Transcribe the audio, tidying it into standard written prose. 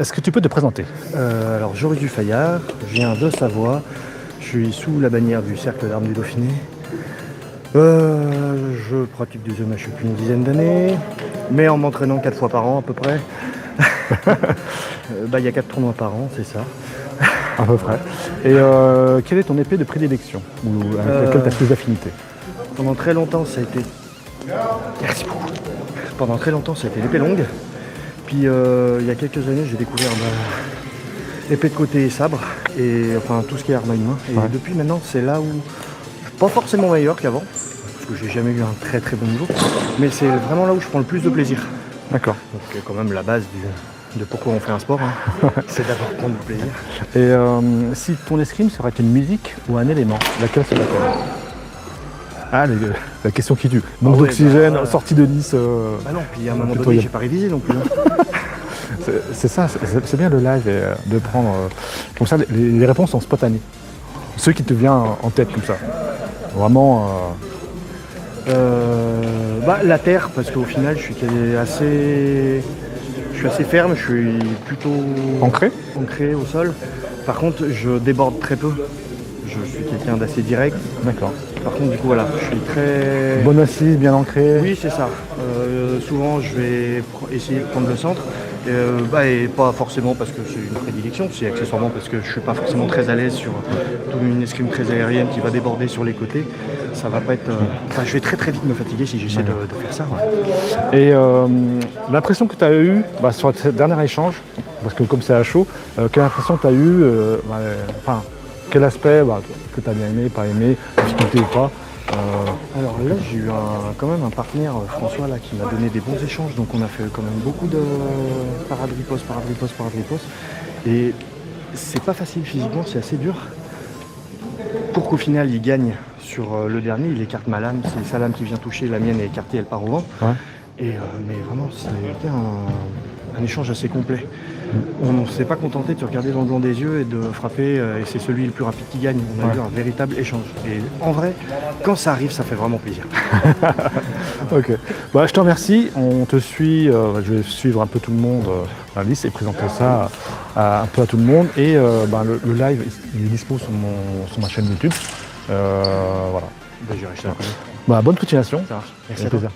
Est-ce que tu peux te présenter? Alors Joris Dufayard, je viens de Savoie, je suis sous la bannière du Cercle d'Armes du Dauphiné. Je pratique du ZMH depuis une dizaine d'années, mais en m'entraînant 4 fois par an à peu près. Il y a 4 tournois par an, c'est ça. À peu près. Et quelle est ton épée de prédilection ou avec laquelle tu as plus d'affinité? Pendant très longtemps, ça a été... Merci beaucoup. Pendant très longtemps, ça a été l'épée longue. Puis il y a quelques années, j'ai découvert l'épée de côté et sabre, et enfin tout ce qui est arme à une main. Et depuis maintenant, c'est là où je suis pas forcément meilleur qu'avant, parce que j'ai jamais eu un très très bon niveau, mais c'est vraiment là où je prends le plus de plaisir. D'accord. Donc c'est quand même la base de pourquoi on fait un sport, hein. C'est d'abord prendre du plaisir. Et si ton escrime serait une musique ou un élément, laquelle serait-elle? Ah, la question qui tue. Manque d'oxygène, sortie de Nice. Bah non, puis à un moment donné, j'ai pas révisé non plus. C'est ça, c'est bien le live, de prendre comme ça, les réponses sont spontanées. Ceux qui te viennent en tête comme ça. Vraiment. La terre, parce qu'au final, je suis assez ferme, je suis plutôt ancré au sol. Par contre, je déborde très peu. Je suis quelqu'un d'assez direct. D'accord. Par contre, du coup, voilà, je suis très... Bonne assise, bien ancré. Oui, c'est ça. Souvent, je vais essayer de prendre le centre. Et pas forcément parce que c'est une prédilection, c'est accessoirement parce que je suis pas forcément très à l'aise sur une escrime très aérienne qui va déborder sur les côtés. Ça va pas être... je vais très très vite me fatiguer si j'essaie de faire ça. Ouais. Et l'impression que tu as eue sur ce dernier échange, parce que comme c'est à chaud, quelle impression tu as eue, quel aspect que tu as bien aimé, pas aimé, difficulté ou pas? Alors là, j'ai eu quand même un partenaire, François, là, qui m'a donné des bons échanges. Donc on a fait quand même beaucoup de parade-riposte. Et c'est pas facile physiquement, c'est assez dur. Pour qu'au final, il gagne sur le dernier, il écarte ma lame. C'est sa lame qui vient toucher, la mienne est écartée, elle part au vent. Ouais. Mais vraiment, c'était un échange assez complet. On ne s'est pas contenté de se regarder dans le blanc des yeux et de frapper, et c'est celui le plus rapide qui gagne. On a eu un véritable échange. Et en vrai, quand ça arrive, ça fait vraiment plaisir. Ok. Je te remercie. On te suit. Je vais suivre un peu tout le monde dans la liste et présenter ça un peu à tout le monde. Et le live, il est dispo sur ma chaîne YouTube. Voilà. J'irai jeter un coup. Bonne continuation. Ça marche. Merci. Avec plaisir.